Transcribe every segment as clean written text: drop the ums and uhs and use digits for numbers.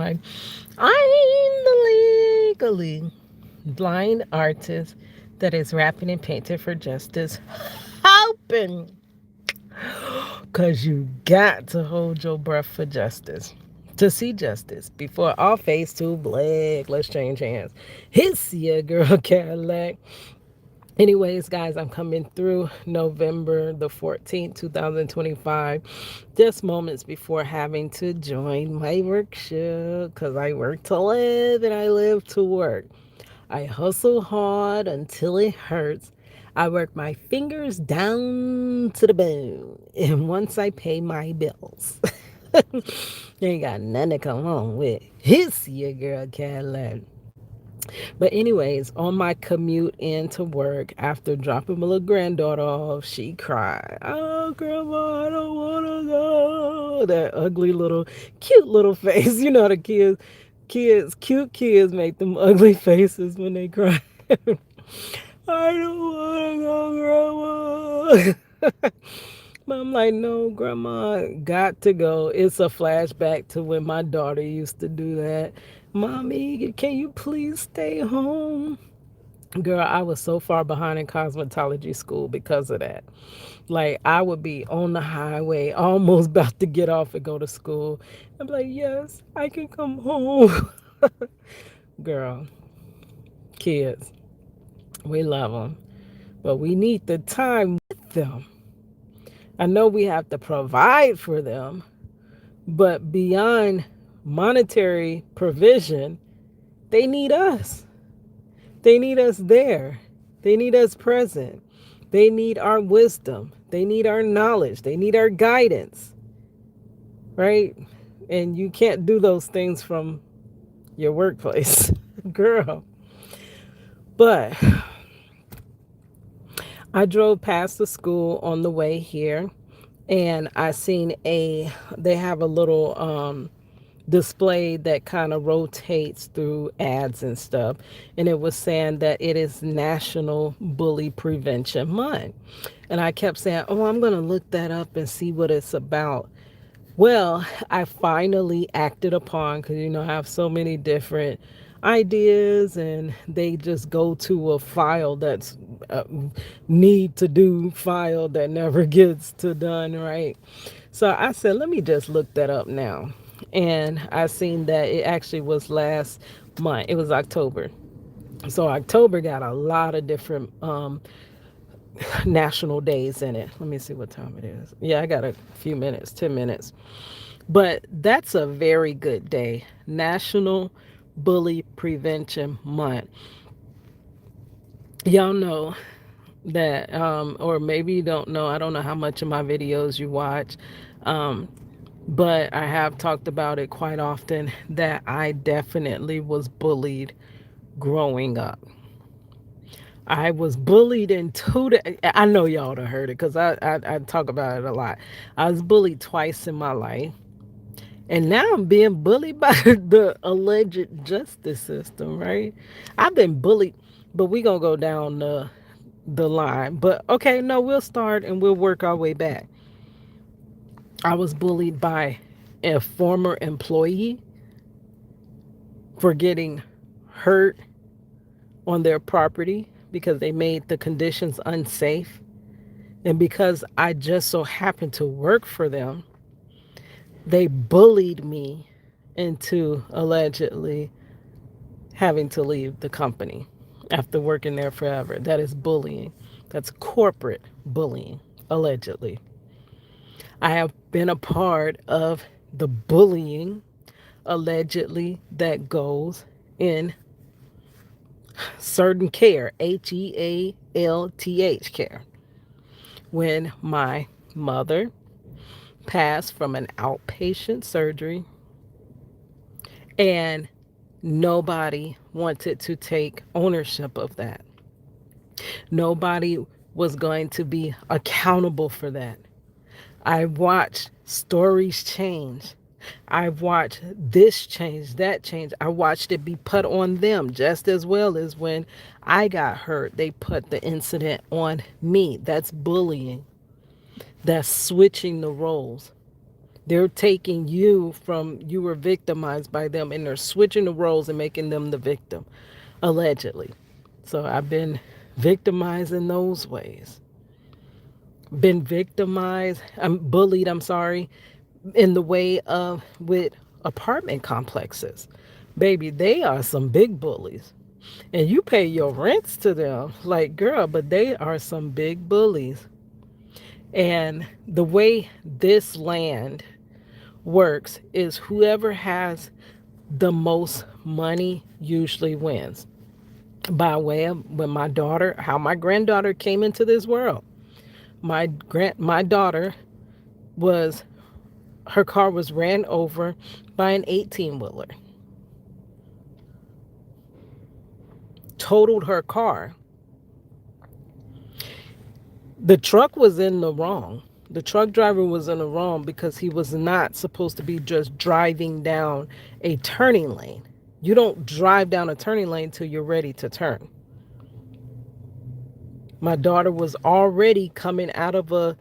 time. I'm the legally blind artist that is rapping and painting for justice. Hoping. Because you got to hold your breath for justice. To see justice before all face too black. Let's change hands. Hiss ya, girl Cadillac. Anyways, guys, I'm coming through November the 14th, 2025, just moments before having to join my workshop because I work to live and I live to work. I hustle hard until it hurts. I work my fingers down to the bone. And once I pay my bills, you ain't got nothing to come home with. Hiss your girl Cadillac. But anyways, on my commute into work after dropping my little granddaughter off, she cried, "Oh, grandma, I don't wanna go." That ugly little, cute little face. You know the cute kids make them ugly faces when they cry. I don't wanna go, grandma. But I'm like, no, grandma, got to go. It's a flashback to when my daughter used to do that. Mommy, can you please stay home? Girl, I was so far behind in cosmetology school because of that. Like, I would be on the highway, almost about to get off and go to school. I'm like, yes, I can come home. Girl, kids, we love them, but we need the time with them. I know we have to provide for them, but beyond monetary provision, they need us. They need us there. They need us present. They need our wisdom. They need our knowledge. They need our guidance, right? And you can't do those things from your workplace, girl. But I drove past the school on the way here and I seen they have a little display that kind of rotates through ads and stuff. And it was saying that it is National Bully Prevention Month. And I kept saying, oh, I'm going to look that up and see what it's about. Well, I finally acted upon because, I have so many different ideas and they just go to a file that's need to do file that never gets to done, right? So I said, let me just look that up now. And I seen that it actually was last month. It was October. So October got a lot of different national days in it. Let me see what time it is. Yeah, I got a few minutes, 10 minutes. But that's a very good day. National Bully Prevention Month. Y'all know that, or maybe you don't know, I don't know how much of my videos you watch, but I have talked about it quite often that I definitely was bullied growing up. I was bullied into I know y'all done heard it because I talk about it a lot. I was bullied twice in my life. And now I'm being bullied by the alleged justice system, right? I've been bullied, but we gonna go down the line. But okay, no, we'll start and we'll work our way back. I was bullied by a former employee for getting hurt on their property because they made the conditions unsafe. And because I just so happened to work for them, they bullied me into allegedly having to leave the company after working there forever. That is bullying. That's corporate bullying, allegedly. I have been a part of the bullying, allegedly, that goes in certain care, HEALTH care. When my mother passed from an outpatient surgery and nobody wanted to take ownership of that. Nobody was going to be accountable for that. I watched stories change. I watched this change, that change. I watched it be put on them just as well as when I got hurt, they put the incident on me. That's bullying. That's switching the roles. They're taking you from you were victimized by them and they're switching the roles and making them the victim, allegedly. So I've been victimized in those ways. Been victimized, I'm bullied, I'm sorry, in the way of with apartment complexes. Baby, they are some big bullies. And you pay your rents to them. Like, girl, but they are some big bullies. And the way this land works is whoever has the most money usually wins. By way of when my daughter, how my granddaughter came into this world. My daughter was her car was ran over by an 18 wheeler, totaled her car. The truck was in the wrong. The truck driver was in the wrong because he was not supposed to be just driving down a turning lane. You don't drive down a turning lane till you're ready to turn. My daughter was already coming out of a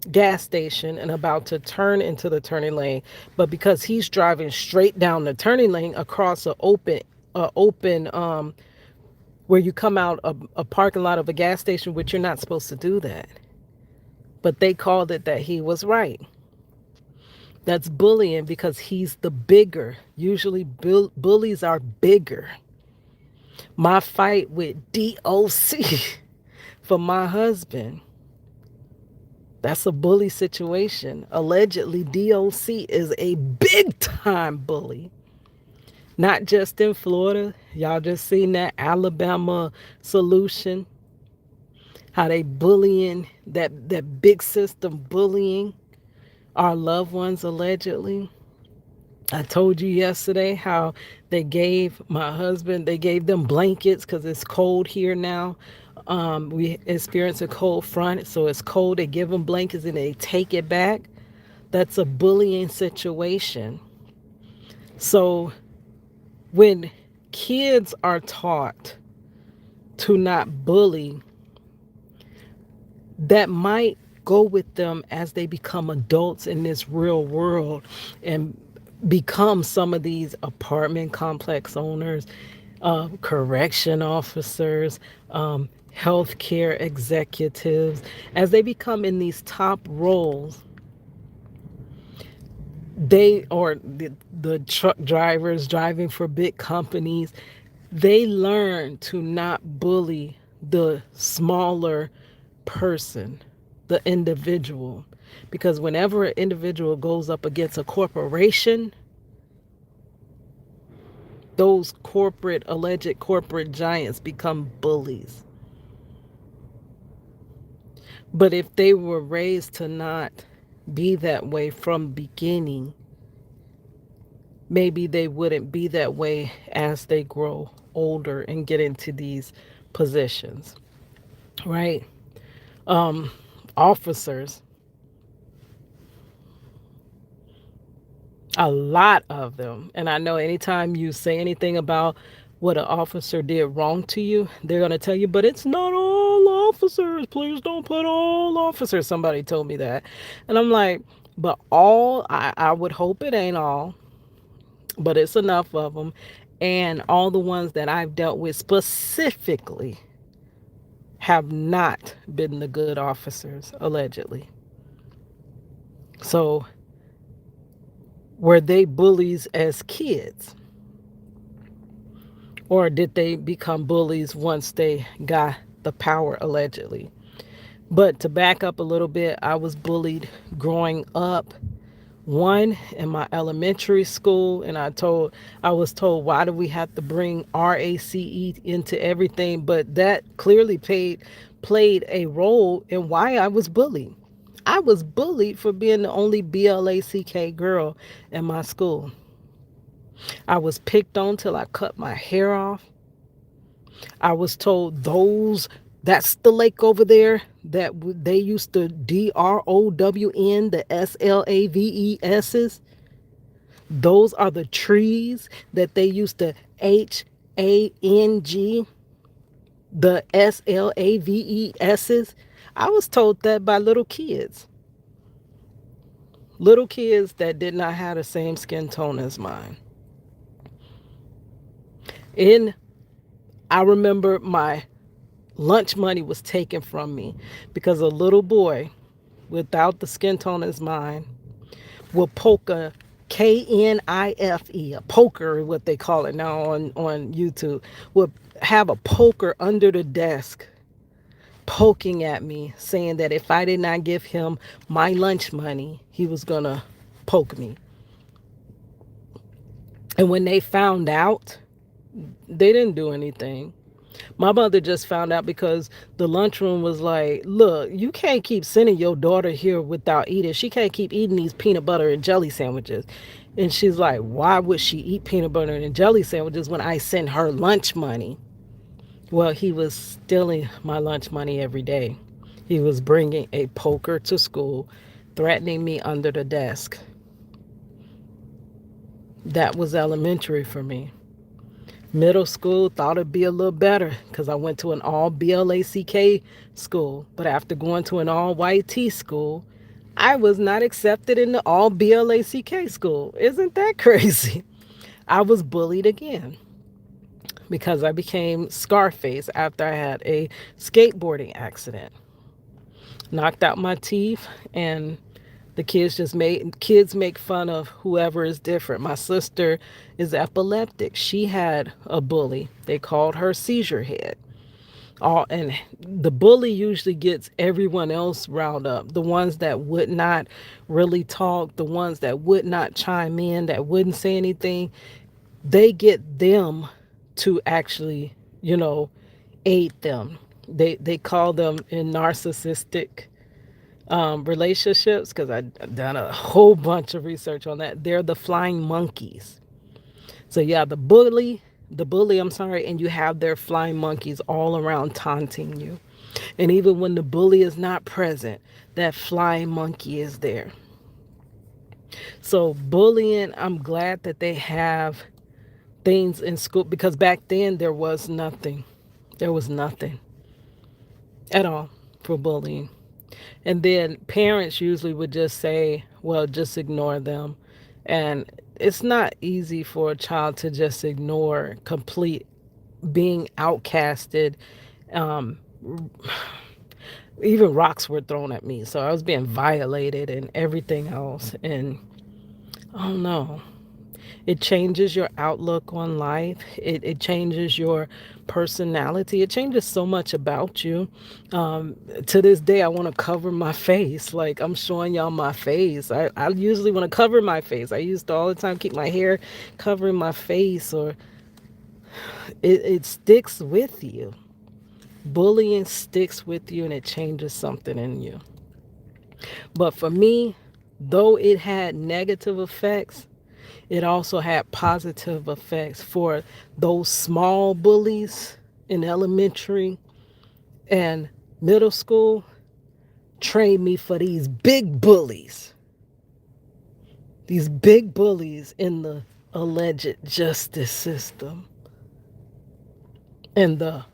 gas station and about to turn into the turning lane, but because he's driving straight down the turning lane across a open where you come out a parking lot of a gas station, which you're not supposed to do that. But they called it that he was right. That's bullying because he's the bigger. Usually bullies are bigger. My fight with DOC for my husband, that's a bully situation. Allegedly, DOC is a big time bully. Not just in Florida. Y'all just seen that Alabama solution. How they bullying, that big system bullying our loved ones allegedly. I told you yesterday how they gave my husband, they gave them blankets because it's cold here now. We experience a cold front, so it's cold. They give them blankets and they take it back. That's a bullying situation. So when kids are taught to not bully, that might go with them as they become adults in this real world and become some of these apartment complex owners, correction officers, healthcare executives. As they become in these top roles, they or the truck drivers driving for big companies, they learn to not bully the smaller person, the individual. Because whenever an individual goes up against a corporation, those alleged corporate giants become bullies. But if they were raised to not be that way from beginning, maybe they wouldn't be that way as they grow older and get into these positions, right? Officers, a lot of them. And I know anytime you say anything about what an officer did wrong to you, they're going to tell you, but it's not all officers. Please don't put all officers. Somebody told me that. And I'm like, but I would hope it ain't all, but it's enough of them. And all the ones that I've dealt with specifically have not been the good officers, allegedly. So were they bullies as kids? Or did they become bullies once they got the power, allegedly? But to back up a little bit, I was bullied growing up. One, in my elementary school, and I was told, why do we have to bring RACE into everything? But that clearly played a role in why I was bullied. I was bullied for being the only BLACK girl in my school. I was picked on till I cut my hair off. I was told that's the lake over there that they used to DROWN, the SLAVESs. Those are the trees that they used to HANG, the SLAVESs. I was told that by little kids. Little kids that did not have the same skin tone as mine. And I remember my lunch money was taken from me because a little boy without the skin tone as mine will poke a KNIFE, a poker, what they call it now on YouTube, will have a poker under the desk poking at me, saying that if I did not give him my lunch money, he was going to poke me. And when they found out, they didn't do anything. My mother just found out because the lunchroom was like, look, you can't keep sending your daughter here without eating. She can't keep eating these peanut butter and jelly sandwiches. And she's like, why would she eat peanut butter and jelly sandwiches when I send her lunch money? Well, he was stealing my lunch money every day. He was bringing a poker to school, threatening me under the desk. That was elementary for me. Middle school, thought it'd be a little better because I went to an all BLACK school. But after going to an all YT school, I was not accepted in the all BLACK school. Isn't that crazy? I was bullied again because I became Scarface after I had a skateboarding accident. Knocked out my teeth, and the kids make fun of whoever is different. My sister is epileptic. She had a bully. They called her seizure head. And the bully usually gets everyone else riled up. The ones that would not really talk, the ones that would not chime in, that wouldn't say anything, they get them to actually, aid them. They call them in narcissistic relationships, because I've done a whole bunch of research on that. They're the flying monkeys. So yeah, the bully, I'm sorry, and you have their flying monkeys all around taunting you. And even when the bully is not present, that flying monkey is there. So bullying, I'm glad that they have things in school, because back then there was nothing. There was nothing at all for bullying. And then parents usually would just say, well, just ignore them. And it's not easy for a child to just ignore complete being outcasted. Um, Even rocks were thrown at me. So I was being violated and everything else. And I don't know. It changes your outlook on life. It changes your personality. It changes so much about you. To this day, I want to cover my face. Like, I'm showing y'all my face. I usually want to cover my face. I used to all the time keep my hair covering my face, or it sticks with you. Bullying sticks with you and it changes something in you. But for me, though it had negative effects, it also had positive effects for those small bullies in elementary and middle school. Trained me for these big bullies in the alleged justice system and the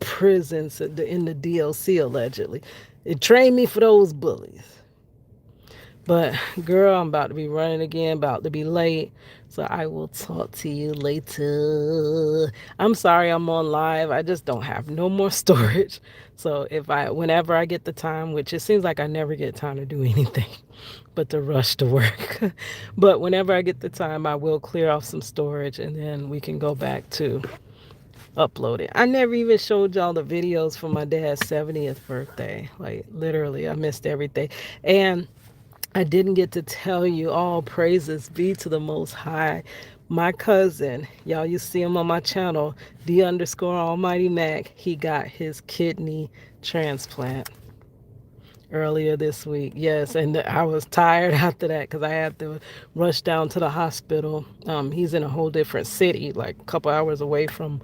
prisons in the DLC, allegedly. It trained me for those bullies. But girl, I'm about to be running again, about to be late. So I will talk to you later. I'm sorry I'm on live. I just don't have no more storage. So whenever I get the time, which it seems like I never get time to do anything but to rush to work. But whenever I get the time, I will clear off some storage and then we can go back to upload it. I never even showed y'all the videos for my dad's 70th birthday. Like literally, I missed everything. And I didn't get to tell you, all praises be to the Most High. My cousin, y'all, you see him on my channel, D_Almighty Mac, he got his kidney transplant earlier this week. Yes, and I was tired after that because I had to rush down to the hospital. He's in a whole different city, like a couple hours away from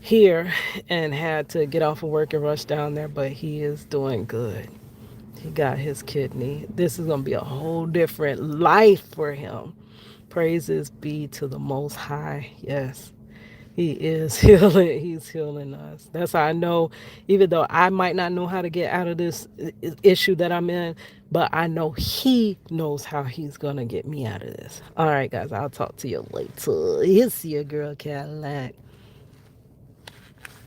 here, and had to get off of work and rush down there, but he is doing good. He got his kidney. This is going to be a whole different life for him. Praises be to the Most High. Yes. He is healing. He's healing us. That's how I know, even though I might not know how to get out of this issue that I'm in, but I know he knows how he's going to get me out of this. All right, guys, I'll talk to you later. It's your girl, Cadillac.